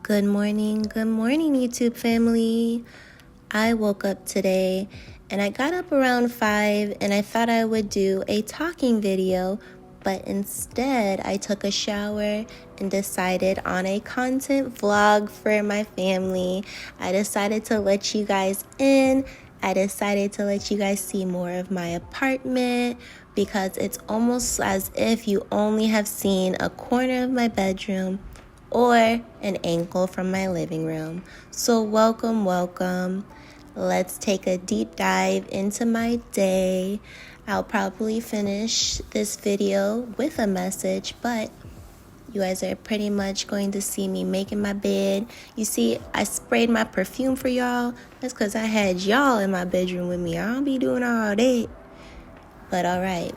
Good morning, YouTube family. I woke up today and I got up around 5 and I thought I would do a talking video, but instead I took a shower and decided on a content vlog for my family. I decided to let you guys in. I decided to let you guys see more of my apartment because it's almost as if you only have seen a corner of my bedroom or an angle from my living room. So welcome. Let's take a deep dive into my day. I'll probably finish this video with a message, but you guys are pretty much going to see me making my bed. You see, I sprayed my perfume for y'all. That's because I had y'all in my bedroom with me. I don't be doing all that. But all right.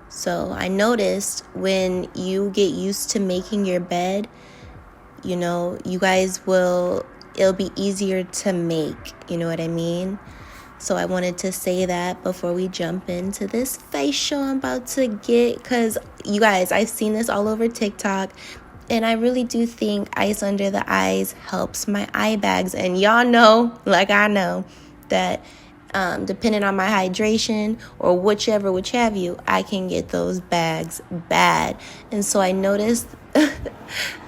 So I noticed when you get used to making your bed, you guys it'll be easier to make, you know what I mean? So I wanted to say that before we jump into this facial I'm about to get, because you guys, I've seen this all over TikTok, and I really do think ice under the eyes helps my eye bags. And y'all know, like I know, that depending on my hydration or which have you, I can get those bags bad. And so I noticed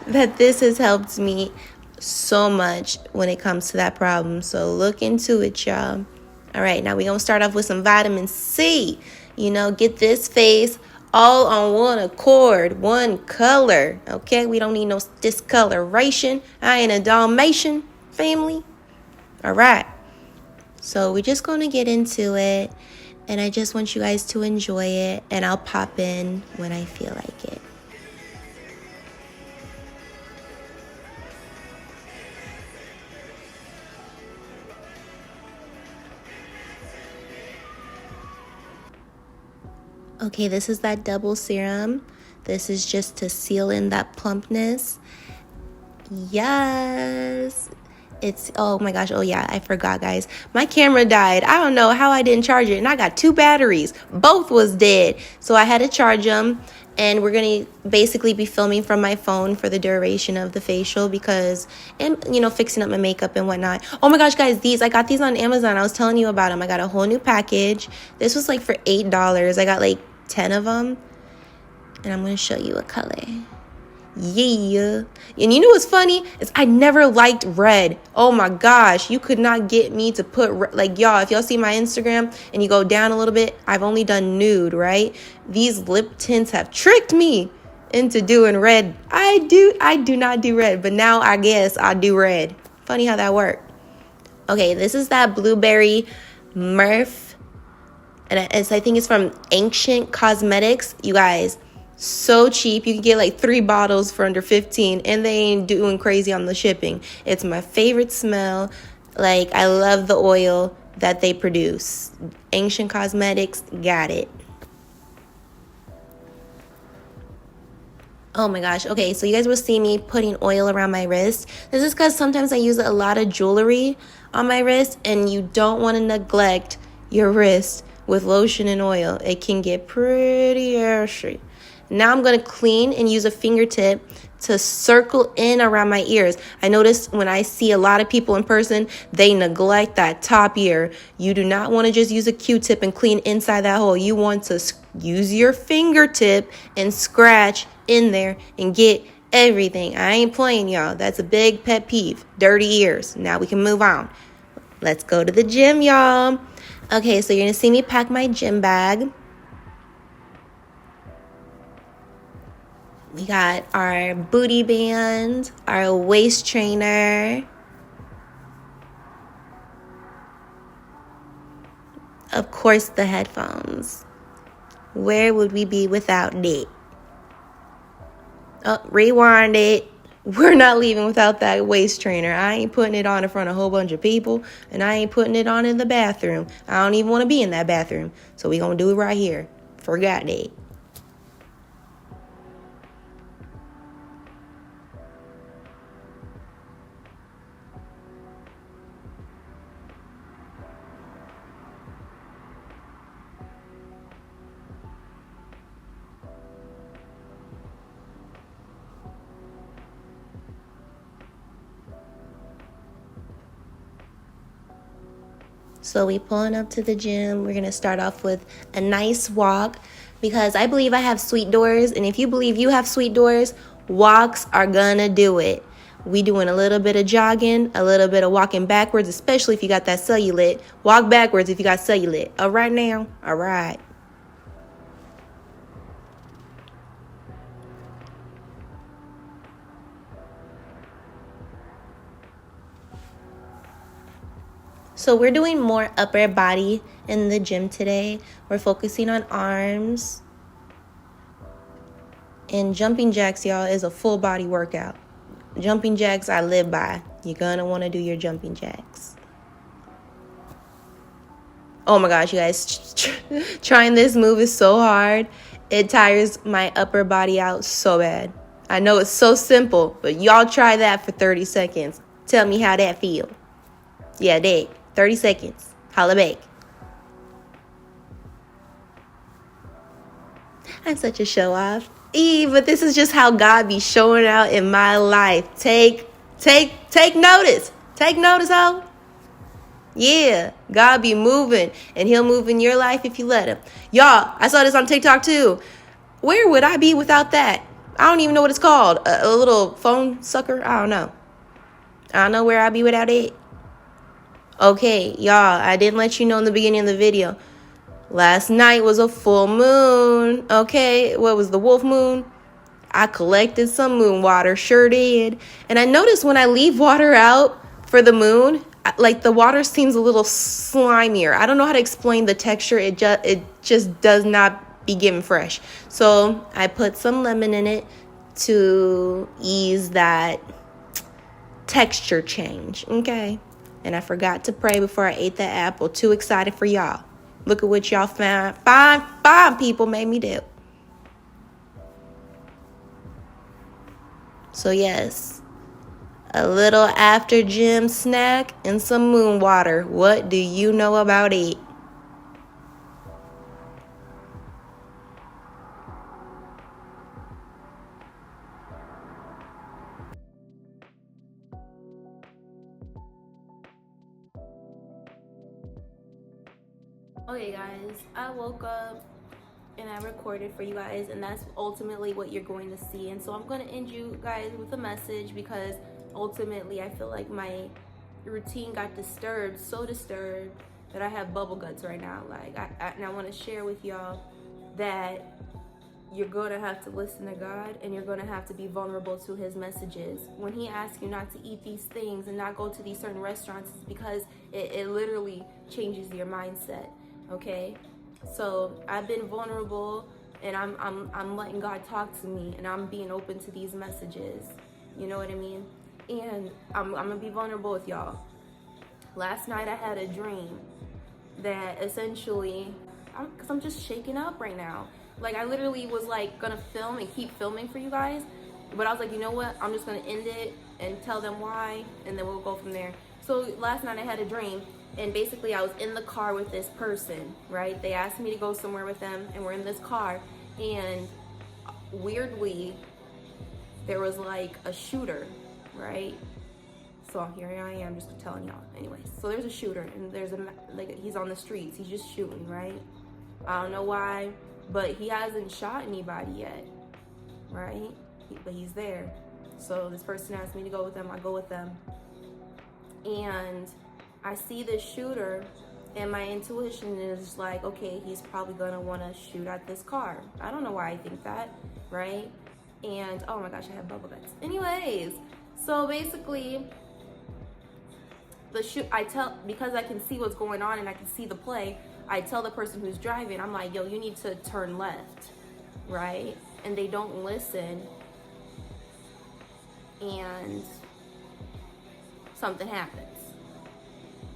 that this has helped me so much when it comes to that problem. So look into it, y'all. All right, now we're going to start off with some vitamin C. Get this face all on one accord, one color, okay? We don't need no discoloration. I ain't a Dalmatian family. All right. So we're just going to get into it, and I just want you guys to enjoy it, and I'll pop in when I feel like it. Okay, this is that double serum. This is just to seal in that plumpness. Yes. Oh my gosh. Oh yeah, I forgot, guys. My camera died. I don't know how I didn't charge it, and I got 2 batteries. Both was dead. So I had to charge them, and we're going to basically be filming from my phone for the duration of the facial and fixing up my makeup and whatnot. Oh my gosh, guys, I got these on Amazon. I was telling you about them. I got a whole new package. This was like for $8. I got like 10 of them, and I'm going to show you a color. Yeah. And you know what's funny is I never liked red. Oh my gosh, you could not get me to put y'all, if y'all see my Instagram and you go down a little bit, I've only done nude, right? These lip tints have tricked me into doing red. I do not do red, but now I guess I do red. Funny how that worked. Okay, this is that blueberry Murph, and I think it's from Ancient Cosmetics. You guys, so cheap. You can get like 3 bottles for under $15, and they ain't doing crazy on the shipping. It's my favorite smell. Like, I love the oil that they produce. Ancient Cosmetics, got it. Oh my gosh. Okay, so you guys will see me putting oil around my wrist. This is because sometimes I use a lot of jewelry on my wrist, and you don't want to neglect your wrist with lotion and oil. It can get pretty ashy. Now I'm going to clean and use a fingertip to circle in around my ears. I noticed when I see a lot of people in person, they neglect that top ear. You do not want to just use a Q-tip and clean inside that hole. You want to use your fingertip and scratch in there and get everything. I ain't playing, y'all. That's a big pet peeve. Dirty ears. Now we can move on. Let's go to the gym, y'all. Okay, so you're going to see me pack my gym bag. We got our booty band, our waist trainer, of course the headphones. Where would we be without it? Oh, rewind it. We're not leaving without that waist trainer. I ain't putting it on in front of a whole bunch of people, and I ain't putting it on in the bathroom. I don't even want to be in that bathroom. So we gonna do it right here. Forgot it. So we pulling up to the gym. We're gonna start off with a nice walk because I believe I have sweet doors, and if you believe you have sweet doors, walks are gonna do it. We doing a little bit of jogging, a little bit of walking backwards, especially if you got that cellulite. Walk backwards if you got cellulite. All right now? All right. So we're doing more upper body in the gym today. We're focusing on arms. And jumping jacks, y'all, is a full body workout. Jumping jacks I live by. You're gonna want to do your jumping jacks. Oh my gosh, you guys, trying this move is so hard. It tires my upper body out so bad. I know it's so simple, but y'all try that for 30 seconds. Tell me how that feel. Yeah, that. 30 seconds. Holla back. I'm such a show off. But this is just how God be showing out in my life. Take notice. Take notice, ho. Yeah, God be moving, and he'll move in your life if you let him. Y'all, I saw this on TikTok too. Where would I be without that? I don't even know what it's called. A little phone sucker? I don't know. I don't know where I'd be without it. Okay, y'all, I didn't let you know in the beginning of the video. Last night was a full moon. Okay, what was the wolf moon? I collected some moon water, sure did. And I noticed when I leave water out for the moon, like the water seems a little slimier. I don't know how to explain the texture. It just does not be given fresh. So I put some lemon in it to ease that texture change. Okay. And I forgot to pray before I ate that apple. Too excited for y'all. Look at what y'all fine people made me do. So yes, a little after gym snack and some moon water. What do you know about it? Okay guys, I woke up and I recorded for you guys, and that's ultimately what you're going to see. And so I'm going to end you guys with a message because ultimately I feel like my routine got so disturbed that I have bubble guts right now. Like and I want to share with y'all that you're going to have to listen to God, and you're going to have to be vulnerable to his messages. When he asks you not to eat these things and not go to these certain restaurants, it's because it literally changes your mindset. Okay, so I've been vulnerable, and I'm letting God talk to me, and I'm being open to these messages. You know what I mean? And I'm gonna be vulnerable with y'all. Last night I had a dream that essentially, because I'm just shaking up right now. Like I literally was like gonna film and keep filming for you guys, but I was like, you know what? I'm just gonna end it and tell them why, and then we'll go from there. So last night I had a dream. And basically I was in the car with this person, right? They asked me to go somewhere with them, and we're in this car, and weirdly there was like a shooter, right? So here I am just telling y'all. Anyways, so there's a shooter, and he's on the streets, he's just shooting, right? I don't know why, but he hasn't shot anybody yet, right? But he's there. So this person asked me to go with them, I go with them, and I see this shooter, and my intuition is like, okay, he's probably gonna wanna shoot at this car. I don't know why I think that, right? And oh my gosh, I have bubble guts. Anyways, so basically, because I can see what's going on and I can see the play, I tell the person who's driving, I'm like, yo, you need to turn left, right? And they don't listen, and something happens.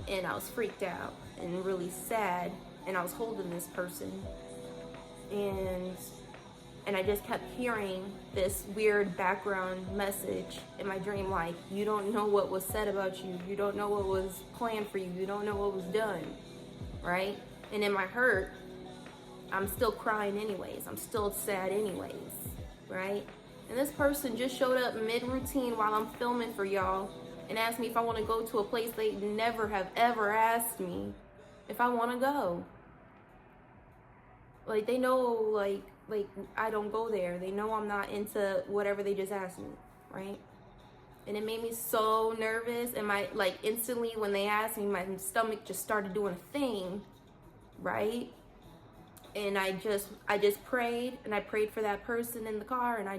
And I was freaked out and really sad, and I was holding this person, and I just kept hearing this weird background message in my dream, like, you don't know what was said about you, you don't know what was planned for you, you don't know what was done, right? And in my hurt, I'm still crying anyways, I'm still sad anyways, right? And this person just showed up mid-routine while I'm filming for y'all and asked me if I want to go to a place they never have ever asked me. if I want to go. Like, they know, like I don't go there. They know I'm not into whatever they just asked me, right? And it made me so nervous, and my, like, instantly when they asked me, my stomach just started doing a thing, right? And I just prayed, and I prayed for that person in the car, and I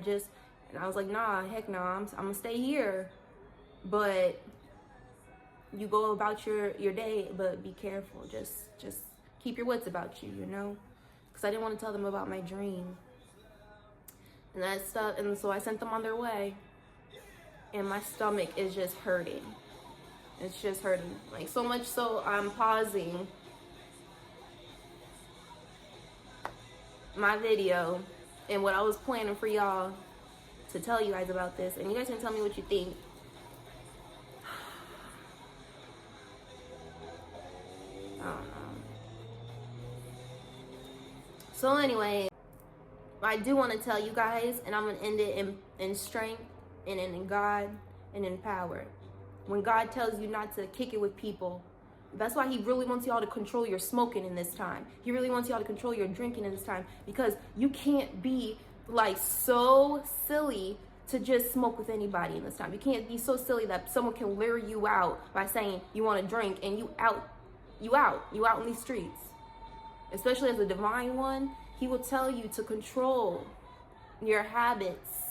was like, nah, heck no, I'm gonna stay here. But you go about your day, but be careful. Just keep your wits about you, you know? Because I didn't want to tell them about my dream and that stuff. And so I sent them on their way, and my stomach is just hurting. It's just hurting. Like, so much so I'm pausing my video and what I was planning for y'all to tell you guys about this. And you guys can tell me what you think. I don't know. So anyway, I do want to tell you guys, and I'm going to end it in strength and in God and in power. When God tells you not to kick it with people, that's why he really wants y'all to control your smoking in this time. He really wants y'all to control your drinking in this time, because you can't be like so silly to just smoke with anybody in this time. You can't be so silly that someone can lure you out by saying you want to drink, and you out in these streets. Especially as a divine one, he will tell you to control your habits.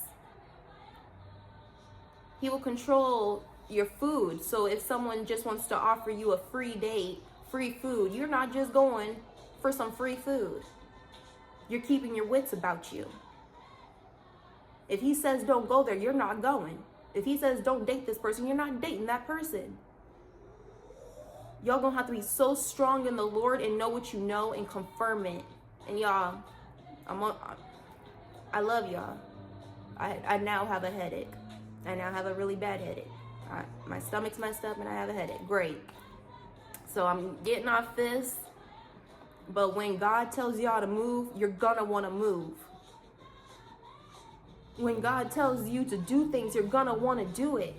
He will control your food. So if someone just wants to offer you a free date, free food, you're not just going for some free food. You're keeping your wits about you. If he says don't go there, you're not going. If he says don't date this person, you're not dating that person. Y'all gonna have to be so strong in the Lord and know what you know and confirm it. And y'all, I love y'all. I now have a headache. I now have a really bad headache. My stomach's messed up and I have a headache. Great. So I'm getting off this. But when God tells y'all to move, you're gonna wanna move. When God tells you to do things, you're gonna wanna do it.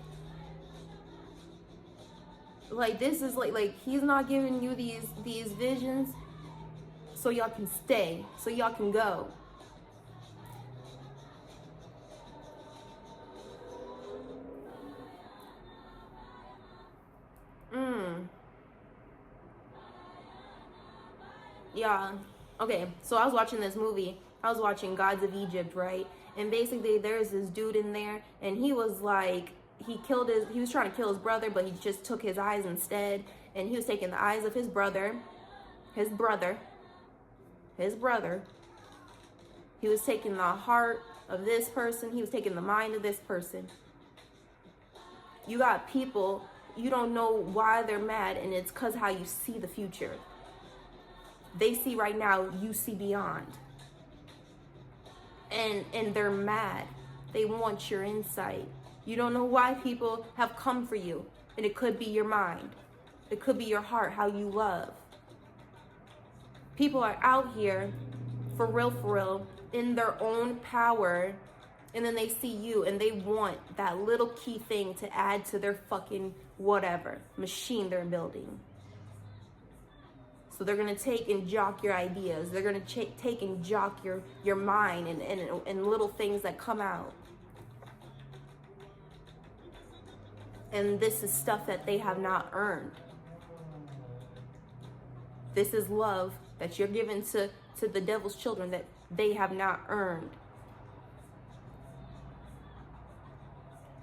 Like, this is like he's not giving you these visions so y'all can stay, so y'all can go. Yeah. Okay, so I was watching this movie. I was watching Gods of Egypt, right? And basically there's this dude in there, and he was like, he was trying to kill his brother, but he just took his eyes instead. And he was taking the eyes of his brother. He was taking the heart of this person. He was taking the mind of this person. You got people, you don't know why they're mad, and it's because how you see the future. They see right now, you see beyond. And they're mad. They want your insight. You don't know why people have come for you. And it could be your mind. It could be your heart, how you love. People are out here, for real, in their own power. And then they see you and they want that little key thing to add to their fucking whatever machine they're building. So they're going to take and jock your ideas. They're going to take and jock your mind and little things that come out. And this is stuff that they have not earned. This is love that you're giving to the devil's children that they have not earned.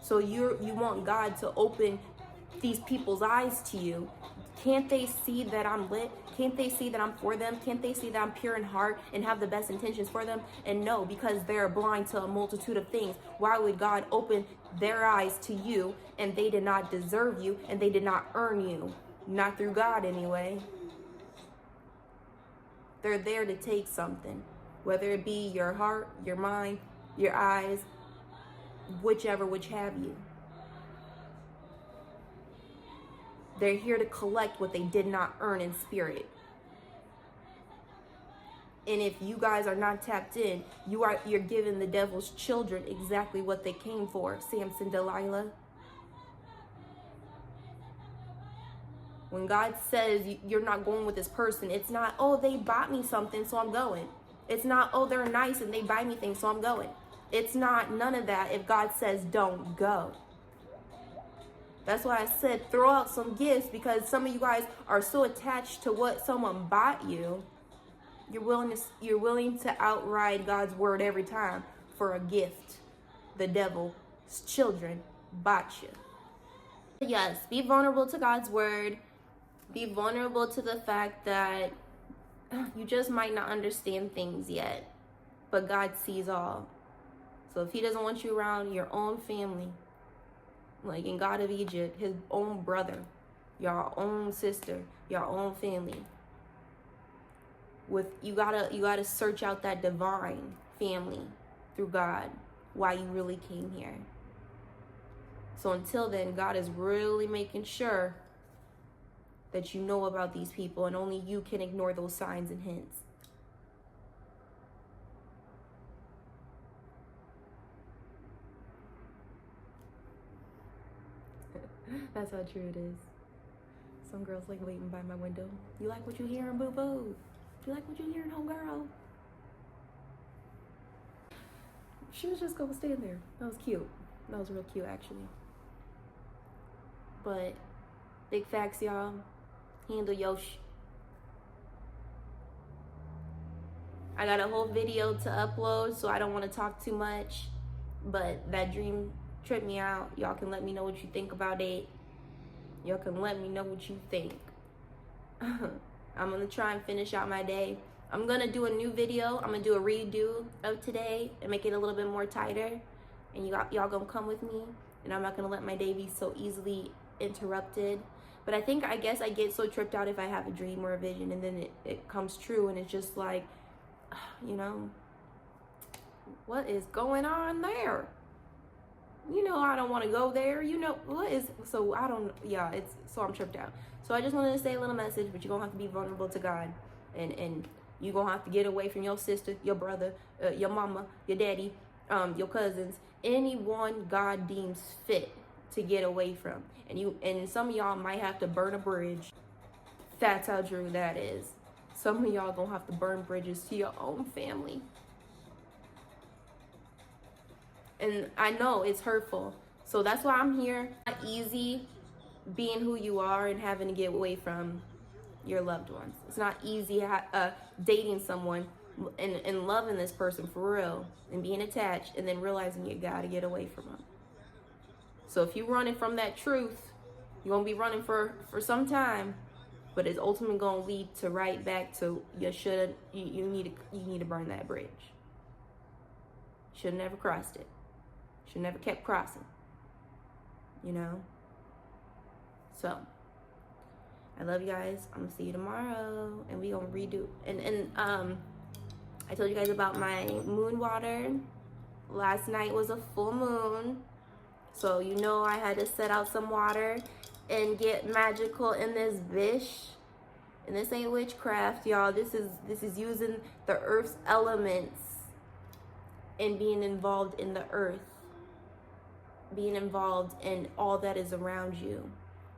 So you want God to open these people's eyes to you. Can't they see that I'm lit? Can't they see that I'm for them? Can't they see that I'm pure in heart and have the best intentions for them? And no, because they're blind to a multitude of things. Why would God open their eyes to you, and they did not deserve you and they did not earn you? Not through God anyway. They're there to take something, whether it be your heart, your mind, your eyes, which have you. They're here to collect what they did not earn in spirit. And if you guys are not tapped in, you're giving the devil's children exactly what they came for. Samson, Delilah. When God says you're not going with this person, it's not, oh, they bought me something, so I'm going. It's not, oh, they're nice and they buy me things, so I'm going. It's not none of that if God says don't go. That's why I said throw out some gifts, because some of you guys are so attached to what someone bought you. You're willing to outride God's word every time for a gift. The devil's children bought you. Yes, be vulnerable to God's word. Be vulnerable to the fact that you just might not understand things yet, but God sees all. So if he doesn't want you around your own family, like in God of Egypt, his own brother, your own sister, your own family, you gotta search out that divine family through God, why you really came here. So until then, God is really making sure that you know about these people, and only you can ignore those signs and hints. That's how true it is. Some girls like waiting by my window. You like what you hearing, boo-boo? You like what you hearing, homegirl? She was just gonna stand there. That was cute. That was real cute, actually. But big facts, y'all. Handle your I got a whole video to upload, so I don't want to talk too much. But that dream tripped me out. Y'all can let me know what you think about it. Y'all can let me know what you think. I'm gonna try and finish out my day. I'm gonna do a new video. I'm gonna do a redo of today and make it a little bit more tighter. And y'all gonna come with me. And I'm not gonna let my day be so easily interrupted. But I guess I get so tripped out if I have a dream or a vision, and then it comes true, and it's just like, you know, what is going on there? You know, I don't want to go there. You know, so I'm tripped out. So I just wanted to say a little message, but you're going to have to be vulnerable to God. And you're going to have to get away from your sister, your brother, your mama, your daddy, your cousins, anyone God deems fit to get away from. And some of y'all might have to burn a bridge. That's how true that is. Some of y'all gonna have to burn bridges to your own family. And I know it's hurtful. So that's why I'm here. It's not easy being who you are and having to get away from your loved ones. It's not easy dating someone and loving this person for real and being attached and then realizing you gotta get away from them. So if you're running from that truth, you're gonna be running for some time, but it's ultimately gonna lead to right back to you need to burn that bridge. Should have never crossed it. Should have never kept crossing. You know? So I love you guys. I'm gonna see you tomorrow, and we gonna redo. And I told you guys about my moon water. Last night was a full moon. So you know I had to set out some water and get magical in this bish. And this ain't witchcraft, y'all. This is using the earth's elements and being involved in the earth. Being involved in all that is around you.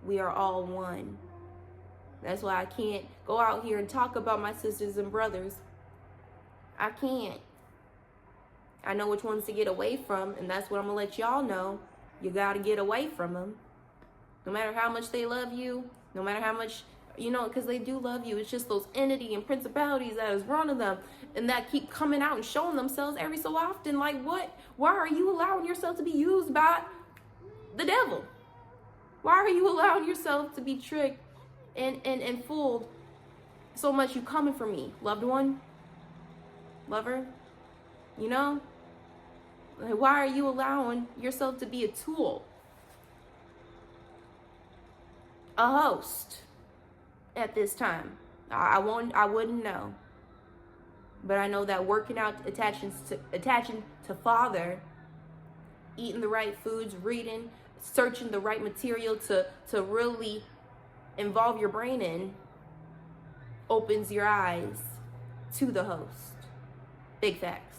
We are all one. That's why I can't go out here and talk about my sisters and brothers. I can't. I know which ones to get away from, and that's what I'm gonna let y'all know. You gotta get away from them. No matter how much they love you, no matter how much, because they do love you. It's just those entity and principalities that is running them and that keep coming out and showing themselves every so often. Like, what? Why are you allowing yourself to be used by the devil? Why are you allowing yourself to be tricked and fooled so much? You coming for me, loved one, lover, Like, why are you allowing yourself to be a tool, a host at this time? I wouldn't know. But I know that working out, attaching to Father, eating the right foods, reading, searching the right material to really involve your brain in, opens your eyes to the host. Big facts.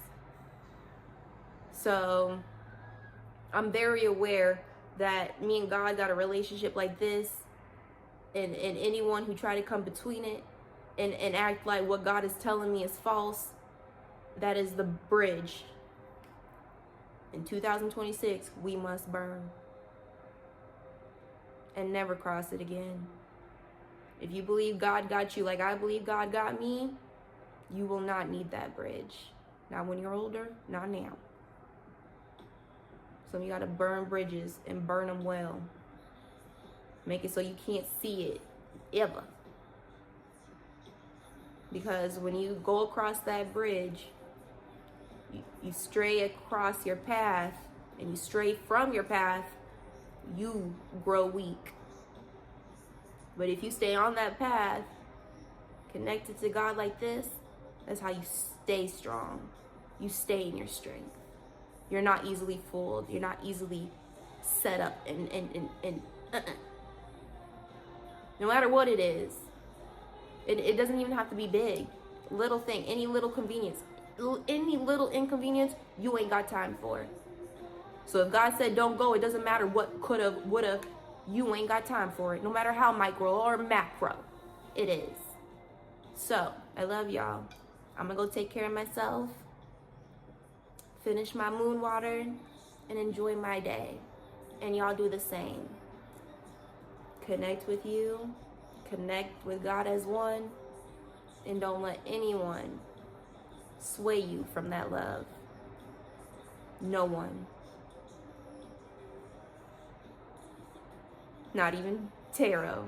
So I'm very aware that me and God got a relationship like this and anyone who try to come between it and act like what God is telling me is false, that is the bridge. In 2026, we must burn and never cross it again. If you believe God got you like I believe God got me, you will not need that bridge. Not when you're older, not now. So you gotta burn bridges and burn them well. Make it so you can't see it ever. Because when you go across that bridge, you stray across your path, and you stray from your path, you grow weak. But if you stay on that path, connected to God like this, that's how you stay strong. You stay in your strength. You're not easily fooled. You're not easily set up and no matter what it is. It doesn't even have to be big. Little thing, any little convenience, any little inconvenience, you ain't got time for. So if God said don't go, it doesn't matter what coulda, woulda, you ain't got time for it. No matter how micro or macro it is. So, I love y'all. I'm gonna go take care of myself, finish my moon water, and enjoy my day. And y'all do the same. Connect with you, connect with God as one, and don't let anyone sway you from that love. No one. Not even tarot.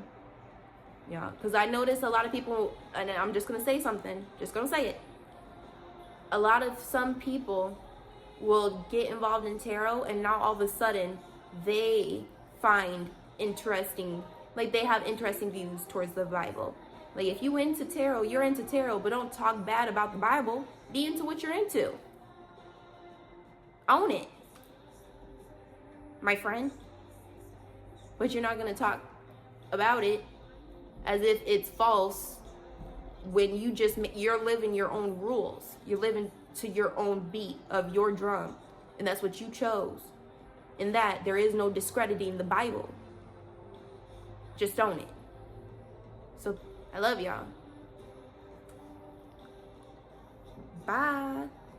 Yeah, because I notice a lot of people, and I'm just going to say something, just going to say it. Some people will get involved in tarot, and now all of a sudden they find interesting, like they have interesting views towards the Bible. Like if you into tarot, you're into tarot, but don't talk bad about the Bible. Be into what you're into. Own it, my friend. But you're not going to talk about it as if it's false when you're living your own rules. You're living to your own beat of your drum. And that's what you chose. In that, there is no discrediting the Bible. Just own it. So, I love y'all. Bye.